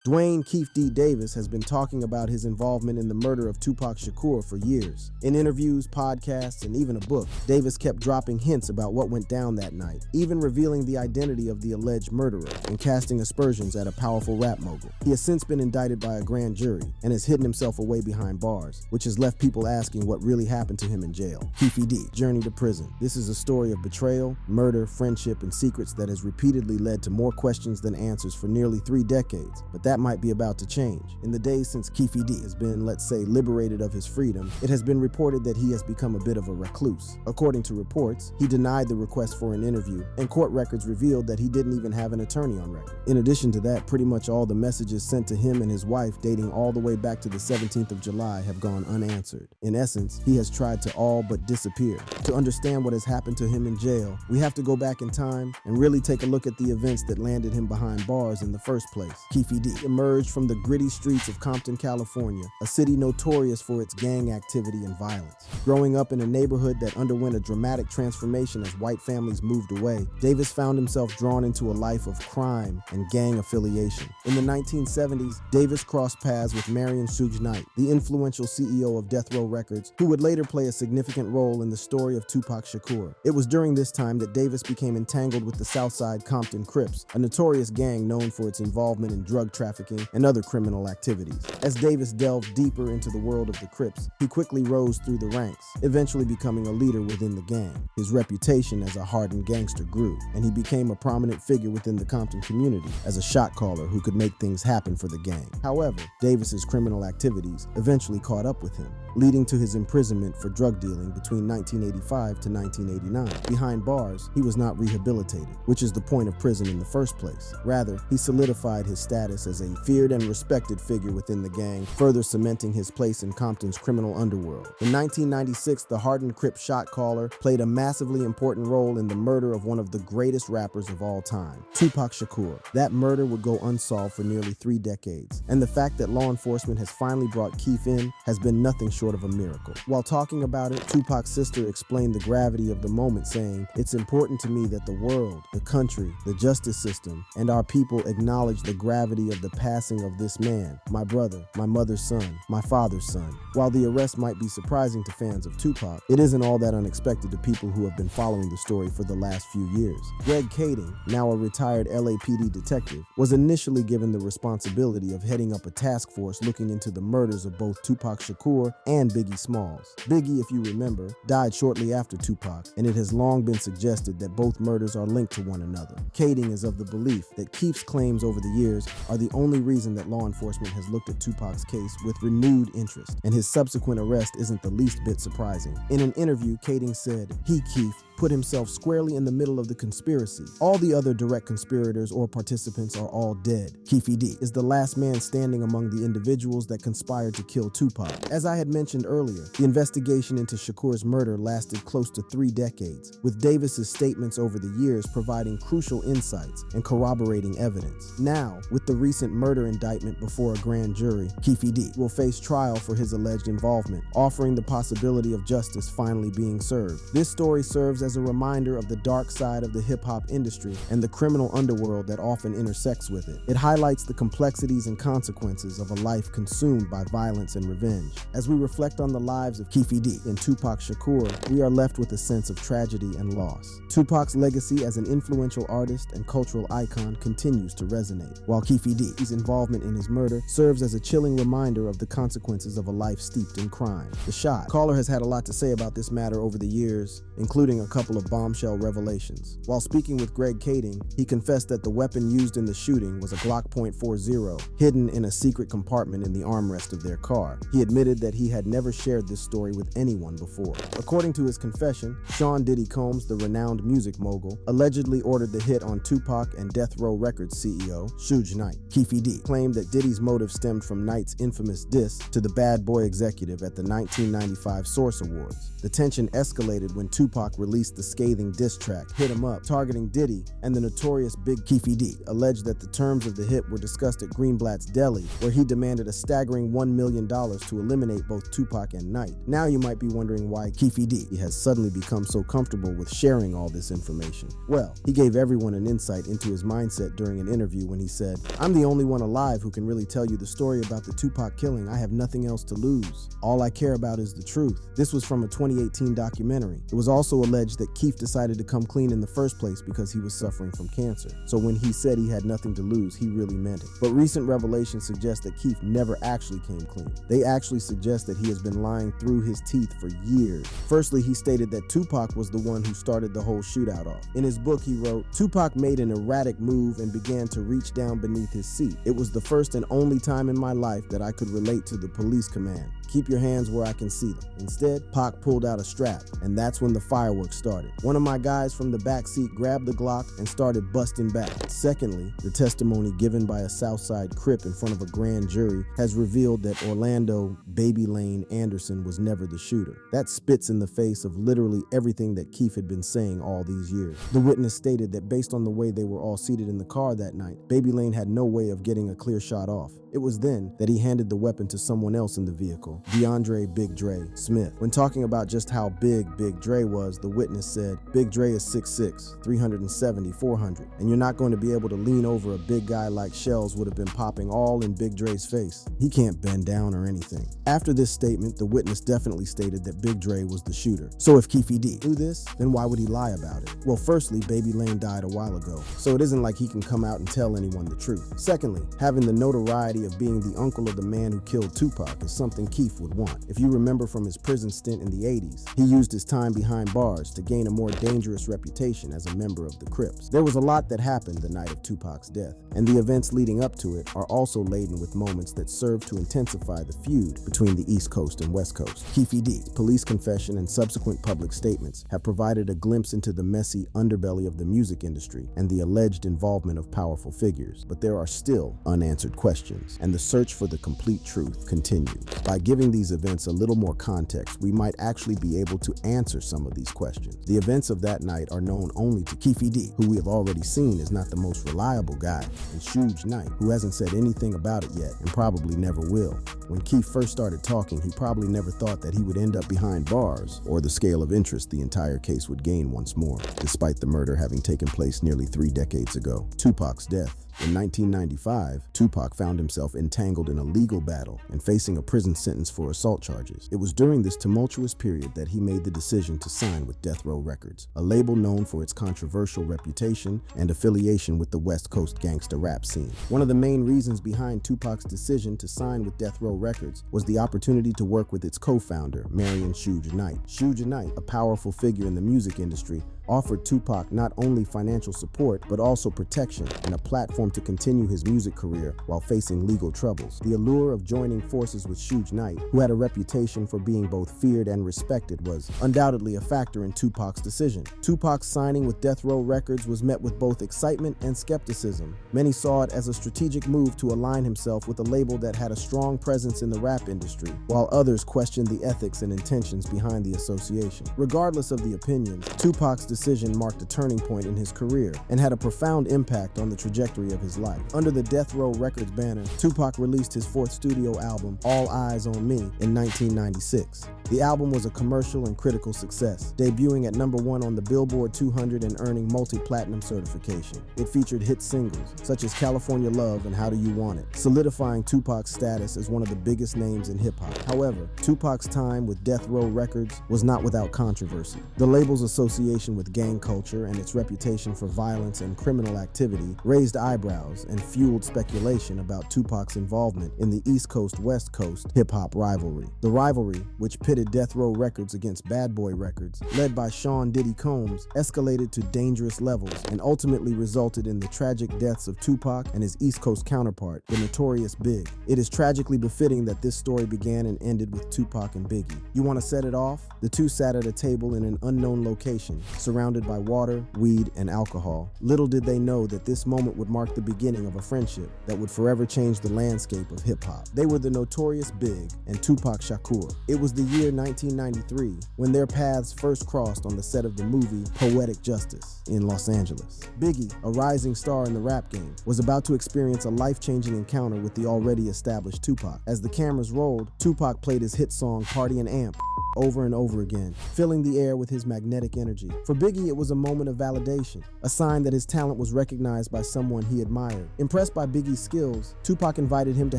Dwayne "Keefe D. Davis has been talking about his involvement in the murder of Tupac Shakur for years. In interviews, podcasts, and even a book, Davis kept dropping hints about what went down that night, even revealing the identity of the alleged murderer and casting aspersions at a powerful rap mogul. He has since been indicted by a grand jury and has hidden himself away behind bars, which has left people asking what really happened to him in jail. Keefe D. Journey to Prison. This is a story of betrayal, murder, friendship, and secrets that has repeatedly led to more questions than answers for nearly 3 decades, but that might be about to change. In the days since Keefe D. has been, let's say, liberated of his freedom, it has been reported that he has become a bit of a recluse. According to reports, he denied the request for an interview, and court records revealed that he didn't even have an attorney on record. In addition to that, pretty much all the messages sent to him and his wife dating all the way back to the 17th of July have gone unanswered. In essence, he has tried to all but disappear. To understand what has happened to him in jail, we have to go back in time and really take a look at the events that landed him behind bars in the first place. Keefe D. emerged from the gritty streets of Compton, California, a city notorious for its gang activity and violence. Growing up in a neighborhood that underwent a dramatic transformation as white families moved away, Davis found himself drawn into a life of crime and gang affiliation. In the 1970s, Davis crossed paths with Marion Suge Knight, the influential CEO of Death Row Records, who would later play a significant role in the story of Tupac Shakur. It was during this time that Davis became entangled with the Southside Compton Crips, a notorious gang known for its involvement in drug trafficking and other criminal activities. As Davis delved deeper into the world of the Crips, he quickly rose through the ranks, eventually becoming a leader within the gang. His reputation as a hardened gangster grew, and he became a prominent figure within the Compton community as a shot caller who could make things happen for the gang. However, Davis's criminal activities eventually caught up with him, leading to his imprisonment for drug dealing between 1985 to 1989. Behind bars, he was not rehabilitated, which is the point of prison in the first place. Rather, he solidified his status as a feared and respected figure within the gang, further cementing his place in Compton's criminal underworld. In 1996, the hardened Crip shot caller played a massively important role in the murder of one of the greatest rappers of all time, Tupac Shakur. That murder would go unsolved for nearly 3 decades, and the fact that law enforcement has finally brought Keefe in has been nothing short of a miracle. While talking about it, Tupac's sister explained the gravity of the moment, saying, "It's important to me that the world, the country, the justice system, and our people acknowledge the gravity of the passing of this man, my brother, my mother's son, my father's son." While the arrest might be surprising to fans of Tupac, it isn't all that unexpected to people who have been following the story for the last few years. Greg Kading, now a retired LAPD detective, was initially given the responsibility of heading up a task force looking into the murders of both Tupac Shakur and Biggie Smalls. Biggie, if you remember, died shortly after Tupac, and it has long been suggested that both murders are linked to one another. Kading is of the belief that Keefe's claims over the years are the only reason that law enforcement has looked at Tupac's case with renewed interest, and his subsequent arrest isn't the least bit surprising. In an interview, Kading said, "He, Keefe, put himself squarely in the middle of the conspiracy. All the other direct conspirators or participants are all dead. Keefe D. is the last man standing among the individuals that conspired to kill Tupac." As I had mentioned earlier, the investigation into Shakur's murder lasted close to 3 decades, with Davis's statements over the years providing crucial insights and corroborating evidence. Now, with the recent murder indictment before a grand jury, Keefe D. will face trial for his alleged involvement, offering the possibility of justice finally being served. This story serves as a reminder of the dark side of the hip-hop industry and the criminal underworld that often intersects with it. It highlights the complexities and consequences of a life consumed by violence and revenge. As we reflect on the lives of Keefe D. and Tupac Shakur, we are left with a sense of tragedy and loss. Tupac's legacy as an influential artist and cultural icon continues to resonate, while Keefe D's involvement in his murder serves as a chilling reminder of the consequences of a life steeped in crime. The shot caller has had a lot to say about this matter over the years, including a couple of bombshell revelations. While speaking with Greg Kading, he confessed that the weapon used in the shooting was a Glock .40 hidden in a secret compartment in the armrest of their car. He admitted that he had never shared this story with anyone before. According to his confession, Sean Diddy Combs, the renowned music mogul, allegedly ordered the hit on Tupac and Death Row Records CEO, Suge Knight. Keefe D. claimed that Diddy's motive stemmed from Knight's infamous diss to the Bad Boy executive at the 1995 Source Awards. The tension escalated when Tupac released the scathing diss track, Hit 'Em Up, targeting Diddy, and the notorious Big Keefe D alleged that the terms of the hit were discussed at Greenblatt's Deli, where he demanded a staggering $1 million to eliminate both Tupac and Knight. Now you might be wondering why Keefe D has suddenly become so comfortable with sharing all this information. Well, he gave everyone an insight into his mindset during an interview when he said, "I'm the only one alive who can really tell you the story about the Tupac killing. I have nothing else to lose. All I care about is the truth. This was from a 2018 documentary. It was also alleged that KEEFE decided to come clean in the first place because he was suffering from cancer. So when he said he had nothing to lose, he really meant it. But recent revelations suggest that KEEFE never actually came clean. They actually suggest that he has been lying through his teeth for years. Firstly, he stated that Tupac was the one who started the whole shootout off. In his book, he wrote, "Tupac made an erratic move and began to reach down beneath his seat. It was the first and only time in my life that I could relate to the police command. Keep your hands where I can see them." Instead, Pac pulled out a strap, and that's when the fireworks started. One of my guys from the back seat grabbed the Glock and started busting back. Secondly, the testimony given by a Southside Crip in front of a grand jury has revealed that Orlando Baby Lane Anderson was never the shooter. That spits in the face of literally everything that KEEFE had been saying all these years. The witness stated that based on the way they were all seated in the car that night, Baby Lane had no way of getting a clear shot off. It was then that he handed the weapon to someone else in the vehicle, DeAndre Big Dre Smith. When talking about just how big Big Dre was, the witness said, "Big Dre is 6'6", 370, 400, and you're not going to be able to lean over a big guy like shells would have been popping all in Big Dre's face. He can't bend down or anything." After this statement, the witness definitely stated that Big Dre was the shooter. So if KEEFE D knew this, then why would he lie about it? Well, firstly, Baby Lane died a while ago, so it isn't like he can come out and tell anyone the truth. Secondly, having the notoriety of being the uncle of the man who killed Tupac is something KEEFE would want. If you remember from his prison stint in the 80s, he used his time behind bars to gain a more dangerous reputation as a member of the Crips. There was a lot that happened the night of Tupac's death, and the events leading up to it are also laden with moments that serve to intensify the feud between the East Coast and West Coast. KEEFE D, police confession, and subsequent public statements have provided a glimpse into the messy underbelly of the music industry and the alleged involvement of powerful figures. But there are still unanswered questions, and the search for the complete truth continues. By giving these events a little more context, we might actually be able to answer some of these questions. The events of that night are known only to KEEFE D, who we have already seen is not the most reliable guy, and Suge Knight, who hasn't said anything about it yet and probably never will. When KEEFE first started talking, he probably never thought that he would end up behind bars, or the scale of interest the entire case would gain once more, despite the murder having taken place nearly 3 decades ago. Tupac's death. In 1995, Tupac found himself entangled in a legal battle and facing a prison sentence for assault charges. It was during this tumultuous period that he made the decision to sign with Death Row Records, a label known for its controversial reputation and affiliation with the West Coast gangsta rap scene. One of the main reasons behind Tupac's decision to sign with Death Row Records was the opportunity to work with its co-founder, Marion Suge Knight. Suge Knight, a powerful figure in the music industry, offered Tupac not only financial support, but also protection and a platform to continue his music career while facing legal troubles. The allure of joining forces with Suge Knight, who had a reputation for being both feared and respected, was undoubtedly a factor in Tupac's decision. Tupac's signing with Death Row Records was met with both excitement and skepticism. Many saw it as a strategic move to align himself with a label that had a strong presence in the rap industry, while others questioned the ethics and intentions behind the association. Regardless of the opinions, Tupac's decision marked a turning point in his career and had a profound impact on the trajectory of his life. Under the Death Row Records banner, Tupac released his 4th studio album, All Eyes on Me, in 1996. The album was a commercial and critical success, debuting at #1 on the Billboard 200 and earning multi-platinum certification. It featured hit singles such as California Love and How Do You Want It, solidifying Tupac's status as one of the biggest names in hip-hop. However, Tupac's time with Death Row Records was not without controversy. The label's association with gang culture and its reputation for violence and criminal activity raised eyebrows and fueled speculation about Tupac's involvement in the East Coast-West Coast hip-hop rivalry. The rivalry, which pitted Death Row Records against Bad Boy Records, led by Sean Diddy Combs, escalated to dangerous levels and ultimately resulted in the tragic deaths of Tupac and his East Coast counterpart, the notorious Big. It is tragically befitting that this story began and ended with Tupac and Biggie. You want to set it off? The two sat at a table in an unknown location, surrounded by water, weed, and alcohol. Little did they know that this moment would mark the beginning of a friendship that would forever change the landscape of hip-hop. They were the notorious Big and Tupac Shakur. It was the year 1993 when their paths first crossed on the set of the movie Poetic Justice in Los Angeles. Biggie, a rising star in the rap game, was about to experience a life-changing encounter with the already established Tupac. As the cameras rolled, Tupac played his hit song Party and Amp, over and over again, filling the air with his magnetic energy. For Biggie, it was a moment of validation, a sign that his talent was recognized by someone he admired. Impressed by Biggie's skills, Tupac invited him to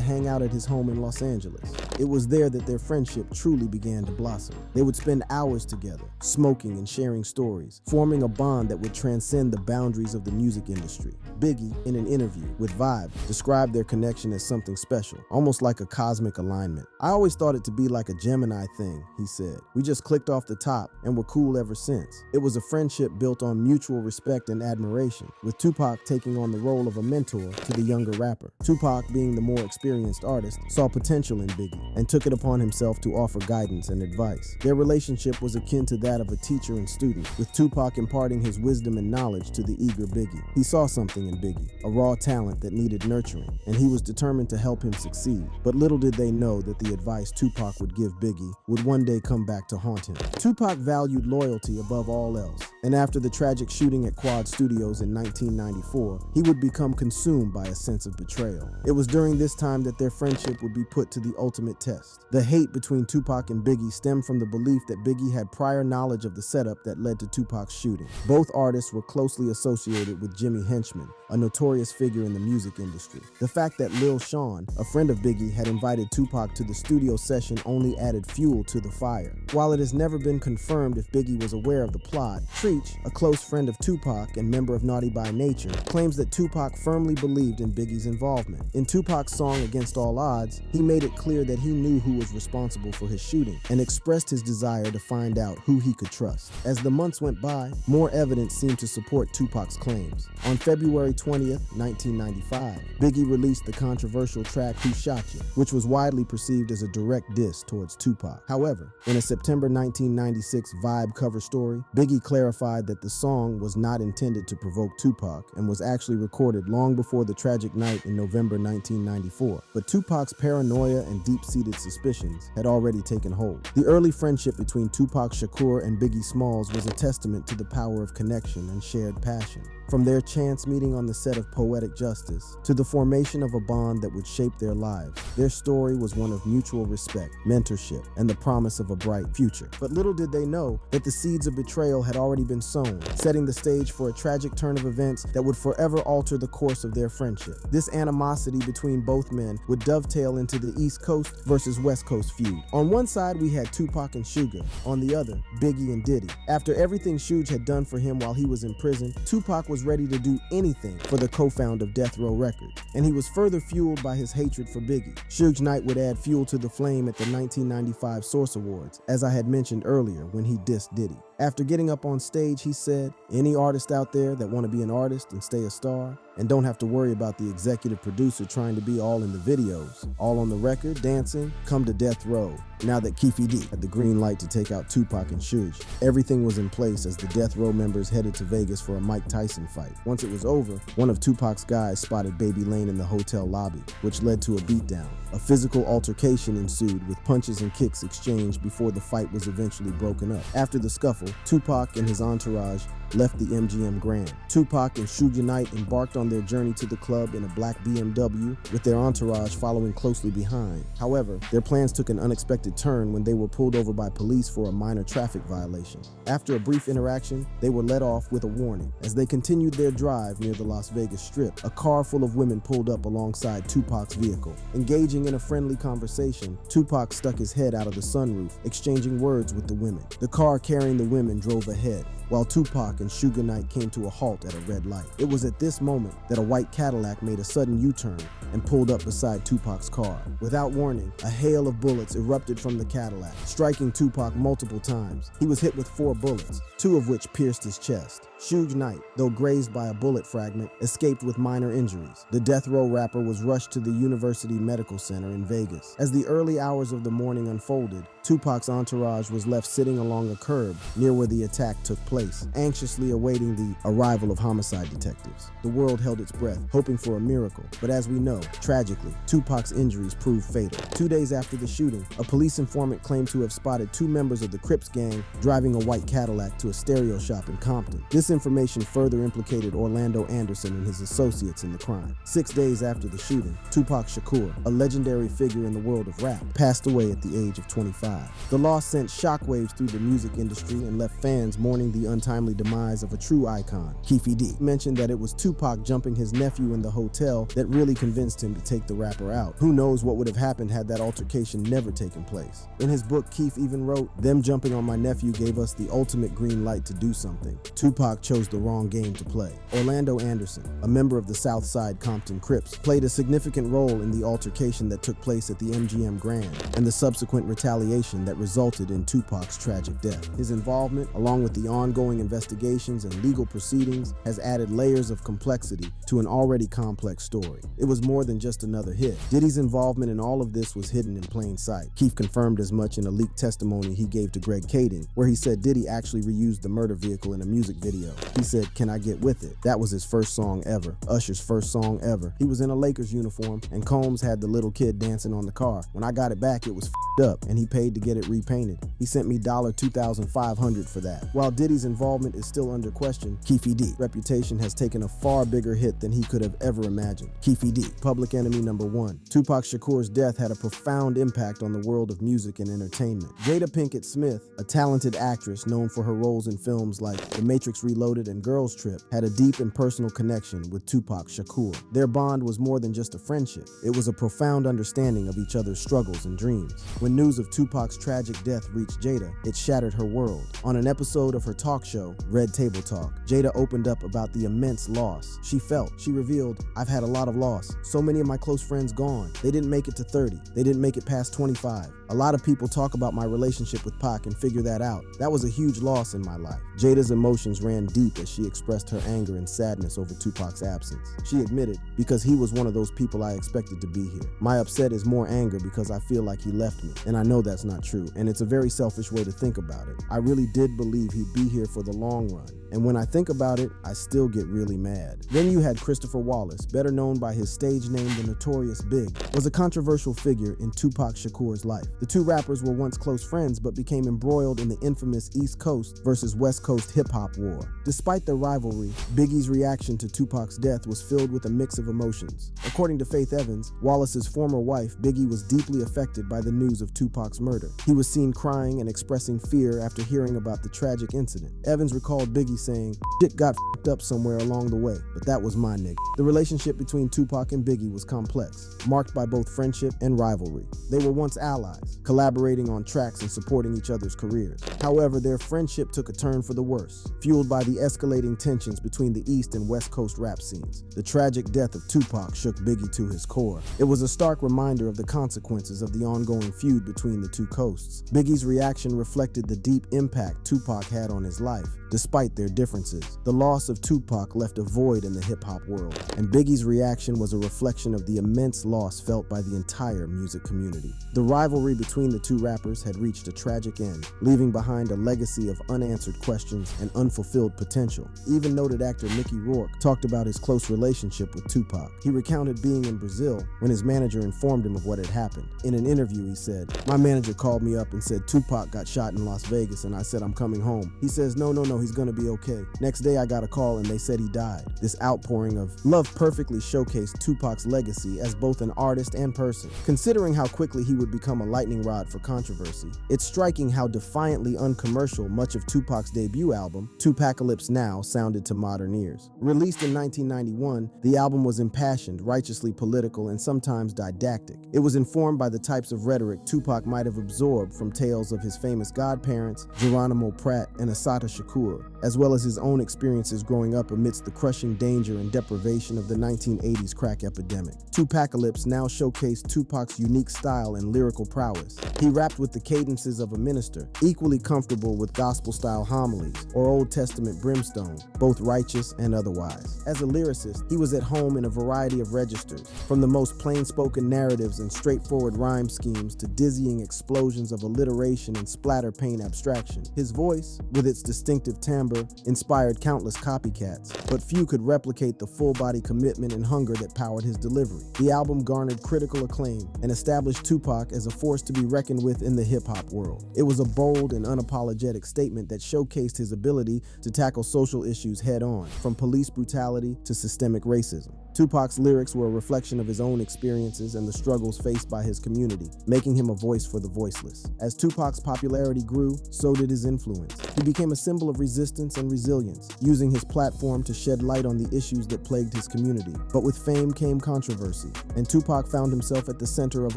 hang out at his home in Los Angeles. It was there that their friendship truly began to blossom. They would spend hours together, smoking and sharing stories, forming a bond that would transcend the boundaries of the music industry. Biggie, in an interview with Vibe, described their connection as something special, almost like a cosmic alignment. "I always thought it to be like a Gemini thing," he said. "We just clicked off the top and were cool ever since." It was a friendship built on mutual respect and admiration, with Tupac taking on the role of a mentor to the younger rapper. Tupac, being the more experienced artist, saw potential in Biggie and took it upon himself to offer guidance and advice. Their relationship was akin to that of a teacher and student, with Tupac imparting his wisdom and knowledge to the eager Biggie. He saw something in Biggie, a raw talent that needed nurturing, and he was determined to help him succeed. But little did they know that the advice Tupac would give Biggie would one day come back to haunt him. Tupac valued loyalty above all else, and after the tragic shooting at Quad Studios in 1994, he would become consumed by a sense of betrayal. It was during this time that their friendship would be put to the ultimate test. The hate between Tupac and Biggie stemmed from the belief that Biggie had prior knowledge of the setup that led to Tupac's shooting. Both artists were closely associated with Jimmy Henchman, a notorious figure in the music industry. The fact that Lil Sean, a friend of Biggie, had invited Tupac to the studio session only added fuel to the fire. While it has never been confirmed if Biggie was aware of the plot, Treach, a close friend of Tupac and member of Naughty by Nature, claims that Tupac firmly believed in Biggie's involvement. In Tupac's song Against All Odds, he made it clear that he knew who was responsible for his shooting and expressed his desire to find out who he could trust. As the months went by, more evidence seemed to support Tupac's claims. On February 20th, 1995, Biggie released the controversial track Who Shot You, which was widely perceived as a direct diss towards Tupac. However, in a September 1996 Vibe cover story, Biggie clarified that the song was not intended to provoke Tupac and was actually recorded long before the tragic night in November 1994. But Tupac's paranoia and deep-seated suspicions had already taken hold. The early friendship between Tupac Shakur and Biggie Smalls was a testament to the power of connection and shared passion. From their chance meeting on the set of Poetic Justice to the formation of a bond that would shape their lives, their story was one of mutual respect, mentorship, and the promise of a bright future. But little did they know that the seeds of betrayal had already been sown, setting the stage for a tragic turn of events that would forever alter the course of their friendship. This animosity between both men would dovetail into the East Coast versus West Coast feud. On one side, we had Tupac and Sugar. On the other, Biggie and Diddy. After everything Suge had done for him while he was in prison, Tupac was ready to do anything for the co-founder of Death Row Records, and he was further fueled by his hatred for Biggie. Suge Knight would add fuel to the flame at the 1995 Source Awards, as I had mentioned earlier when he dissed Diddy. After getting up on stage, he said, "Any artist out there that want to be an artist and stay a star and don't have to worry about the executive producer trying to be all in the videos, all on the record, dancing, come to Death Row." Now that KEEFE D had the green light to take out Tupac and Suge, everything was in place as the Death Row members headed to Vegas for a Mike Tyson fight. Once it was over, one of Tupac's guys spotted Baby Lane in the hotel lobby, which led to a beatdown. A physical altercation ensued with punches and kicks exchanged before the fight was eventually broken up. After the scuffle, Tupac and his entourage left the MGM Grand. Tupac and Suge Knight embarked on their journey to the club in a black BMW, with their entourage following closely behind. However, their plans took an unexpected turn when they were pulled over by police for a minor traffic violation. After a brief interaction, they were let off with a warning. As they continued their drive near the Las Vegas Strip, a car full of women pulled up alongside Tupac's vehicle. Engaging in a friendly conversation, Tupac stuck his head out of the sunroof, exchanging words with the women. The car carrying the women drove ahead, while Tupac and Suge Knight came to a halt at a red light. It was at this moment that a white Cadillac made a sudden U-turn and pulled up beside Tupac's car. Without warning, a hail of bullets erupted from the Cadillac, striking Tupac multiple times. He was hit with 4 bullets, 2 of which pierced his chest. Suge Knight, though grazed by a bullet fragment, escaped with minor injuries. The Death Row rapper was rushed to the University Medical Center in Vegas. As the early hours of the morning unfolded, Tupac's entourage was left sitting along a curb near where the attack took place, anxiously awaiting the arrival of homicide detectives. The world held its breath, hoping for a miracle, but as we know, tragically, Tupac's injuries proved fatal. 2 days after the shooting, a police informant claimed to have spotted 2 members of the Crips gang driving a white Cadillac to a stereo shop in Compton. This information further implicated Orlando Anderson and his associates in the crime. 6 days after the shooting, Tupac Shakur, a legendary figure in the world of rap, passed away at the age of 25. The loss sent shockwaves through the music industry and left fans mourning the untimely demise of a true icon. KEEFE mentioned that it was Tupac jumping his nephew in the hotel that really convinced him to take the rapper out. Who knows what would have happened had that altercation never taken place. In his book, KEEFE even wrote, "Them jumping on my nephew gave us the ultimate green light to do something. Tupac chose the wrong game to play." Orlando Anderson, a member of the Southside Compton Crips, played a significant role in the altercation that took place at the MGM Grand and the subsequent retaliation that resulted in Tupac's tragic death. His involvement, along with the ongoing investigations and legal proceedings, has added layers of complexity to an already complex story. It was more than just another hit. Diddy's involvement in all of this was hidden in plain sight. KEEFE confirmed as much in a leaked testimony he gave to Greg Kading, where he said Diddy actually reused the murder vehicle in a music video. He said, "Can I Get With It?" That was his first song ever, Usher's first song ever. He was in a Lakers uniform, and Combs had the little kid dancing on the car. When I got it back, it was f***ed up, and he paid to get it repainted. He sent me $2,500 for that. While Diddy's involvement is still under question, KEEFE's reputation has taken a far bigger hit than he could have ever imagined. KEEFE, public enemy number one. Tupac Shakur's death had a profound impact on the world of music and entertainment. Jada Pinkett Smith, a talented actress known for her roles in films like The Matrix Reloaded and Girls Trip, had a deep and personal connection with Tupac Shakur. Their bond was more than just a friendship. It was a profound understanding of each other's struggles and dreams. When news of Tupac's tragic death reached Jada, it shattered her world. On an episode of her talk show, Red Table Talk, Jada opened up about the immense loss she felt. She revealed, "I've had a lot of loss. So many of my close friends gone. They didn't make it to 30. They didn't make it past 25. A lot of people talk about my relationship with Pac and figure that out. That was a huge loss in my life." Jada's emotions ran deep as she expressed her anger and sadness over Tupac's absence. She admitted, "Because he was one of those people I expected to be here. My upset is more anger because I feel like he left me, and I know that's not true, and it's a very selfish way to think about it. I really did believe he'd be here for the long run, and when I think about it, I still get really mad." Then you had Christopher Wallace, better known by his stage name The Notorious Big, was a controversial figure in Tupac Shakur's life. The two rappers were once close friends but became embroiled in the infamous East Coast versus West Coast hip-hop war. Despite their rivalry, Biggie's reaction to Tupac's death was filled with a mix of emotions. According to Faith Evans, Wallace's former wife, Biggie was deeply affected by the news of Tupac's murder. He was seen crying and expressing fear after hearing about the tragic incident. Evans recalled Biggie saying, "Shit got f***ed up somewhere along the way, but that was my nigga." The relationship between Tupac and Biggie was complex, marked by both friendship and rivalry. They were once allies, collaborating on tracks and supporting each other's careers. However, their friendship took a turn for the worse, fueled by the escalating tensions between the East and West Coast rap scenes. The tragic death of Tupac shook Biggie to his core. It was a stark reminder of the consequences of the ongoing feud between the two coasts. Biggie's reaction reflected the deep impact Tupac had on his life. Despite their differences, the loss of Tupac left a void in the hip-hop world, and Biggie's reaction was a reflection of the immense loss felt by the entire music community. The rivalry between the two rappers had reached a tragic end, leaving behind a legacy of unanswered questions and unfulfilled potential. Even noted actor Mickey Rourke talked about his close relationship with Tupac. He recounted being in Brazil when his manager informed him of what had happened. In an interview, he said, "My manager called me up and said Tupac got shot in Las Vegas, and I said I'm coming home. He says, no, he's gonna be okay. Next day I got a call and they said he died." This outpouring of love perfectly showcased Tupac's legacy as both an artist and person. Considering how quickly he would become a lightning rod for controversy, it's striking how defiantly uncommercial much of Tupac's debut album, Tupacalypse Now, sounded to modern ears. Released in 1991, the album was impassioned, righteously political, and sometimes didactic. It was informed by the types of rhetoric Tupac might have absorbed from tales of his famous godparents, Geronimo Pratt and Assata Shakur, as well as his own experiences growing up amidst the crushing danger and deprivation of the 1980s crack epidemic. Tupacalypse Now showcased Tupac's unique style and lyrical prowess. He rapped with the cadences of a minister, equally comfortable with gospel-style homilies or Old Testament brimstone, both righteous and otherwise. As a lyricist, he was at home in a variety of registers, from the most plain-spoken narratives and straightforward rhyme schemes to dizzying explosions of alliteration and splatter paint abstraction. His voice, with its distinctive timbre, inspired countless copycats, but few could replicate the full-body commitment and hunger that powered his delivery. The album garnered critical acclaim and established Tupac as a force to be reckoned with in the hip-hop world. It was a bold and unapologetic statement that showcased his ability to tackle social issues head-on, from police brutality to systemic racism. Tupac's lyrics were a reflection of his own experiences and the struggles faced by his community, making him a voice for the voiceless. As Tupac's popularity grew, so did his influence. He became a symbol of resistance and resilience, using his platform to shed light on the issues that plagued his community. But with fame came controversy, and Tupac found himself at the center of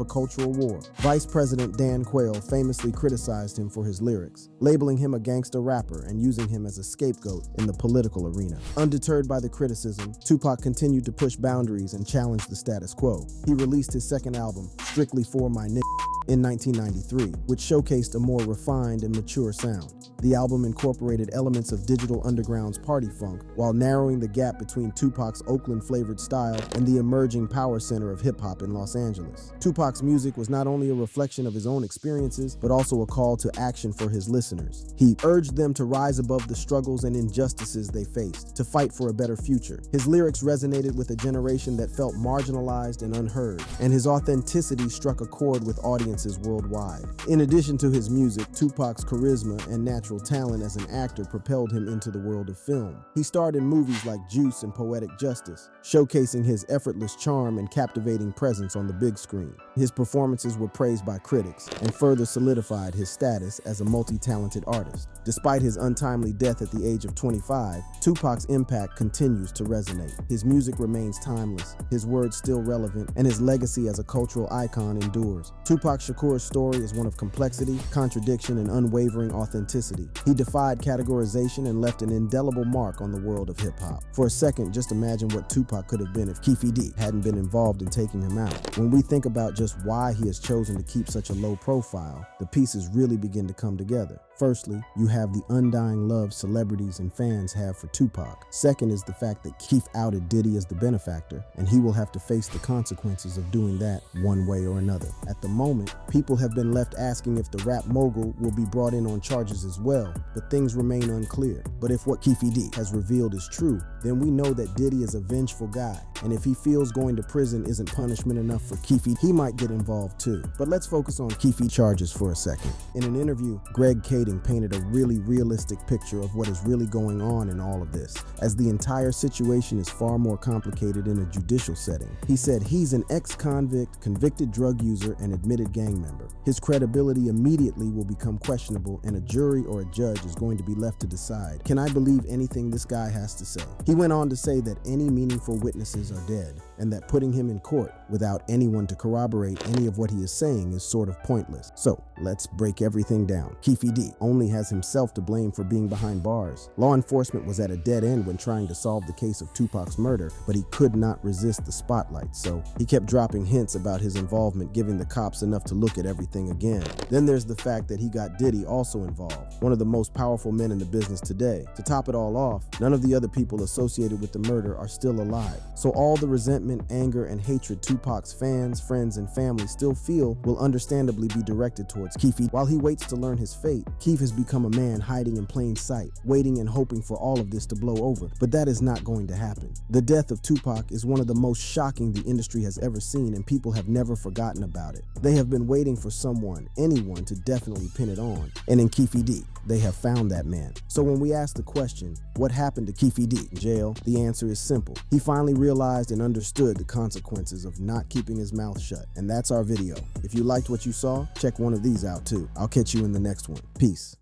a cultural war. Vice President Dan Quayle famously criticized him for his lyrics, labeling him a gangster rapper and using him as a scapegoat in the political arena. Undeterred by the criticism, Tupac continued to push boundaries and challenge the status quo. He released his second album, Strictly For My Niggas, in 1993, which showcased a more refined and mature sound. The album incorporated elements of Digital Underground's party funk while narrowing the gap between Tupac's Oakland-flavored style and the emerging power center of hip-hop in Los Angeles. Tupac's music was not only a reflection of his own experiences, but also a call to action for his listeners. He urged them to rise above the struggles and injustices they faced, to fight for a better future. His lyrics resonated with a generation that felt marginalized and unheard, and his authenticity struck a chord with audiences worldwide. In addition to his music, Tupac's charisma and natural talent as an actor propelled him into the world of film. He starred in movies like Juice and Poetic Justice, showcasing his effortless charm and captivating presence on the big screen. His performances were praised by critics and further solidified his status as a multi-talented artist. Despite his untimely death at the age of 25, Tupac's impact continues to resonate. His music remains timeless, his words still relevant, and his legacy as a cultural icon endures. Tupac Shakur's story is one of complexity, contradiction, and unwavering authenticity. He defied categorization and left an indelible mark on the world of hip-hop. For a second, just imagine what Tupac could have been if KEEFE hadn't been involved in taking him out. When we think about just why he has chosen to keep such a low profile, the pieces really begin to come together. Firstly, you have the undying love celebrities and fans have for Tupac. Second is the fact that KEEFE outed Diddy as the benefactor, and he will have to face the consequences of doing that one way or another. At the moment, people have been left asking if the rap mogul will be brought in on charges as well, but things remain unclear. But if what KEEFE has revealed is true, then we know that Diddy is a vengeful guy, and if he feels going to prison isn't punishment enough for KEEFE, he might get involved too. But let's focus on KEEFE charges for a second. In an interview, Greg painted a really realistic picture of what is really going on in all of this, as the entire situation is far more complicated in a judicial setting. He said he's an ex-convict, convicted drug user, and admitted gang member. His credibility immediately will become questionable, and a jury or a judge is going to be left to decide, can I believe anything this guy has to say? He went on to say that any meaningful witnesses are dead, and that putting him in court without anyone to corroborate any of what he is saying is sort of pointless. So let's break everything down. KEEFE only has himself to blame for being behind bars. Law enforcement was at a dead end when trying to solve the case of Tupac's murder, but he could not resist the spotlight, so he kept dropping hints about his involvement, giving the cops enough to look at everything again. Then there's the fact that he got Diddy also involved, one of the most powerful men in the business today. To top it all off, none of the other people associated with the murder are still alive, so all the resentment, anger, and hatred Tupac's fans, friends, and family still feel will understandably be directed towards KEEFE. While he waits to learn his fate, KEEFE has become a man hiding in plain sight, waiting and hoping for all of this to blow over, but that is not going to happen. The death of Tupac is one of the most shocking the industry has ever seen, and people have never forgotten about it. They have been waiting for someone, anyone, to definitely pin it on, and in KEEFE, they have found that man. So when we ask the question, what happened to KEEFE in jail? The answer is simple. He finally realized and understood the consequences of not keeping his mouth shut. And that's our video. If you liked what you saw, check one of these out too. I'll catch you in the next one. Peace.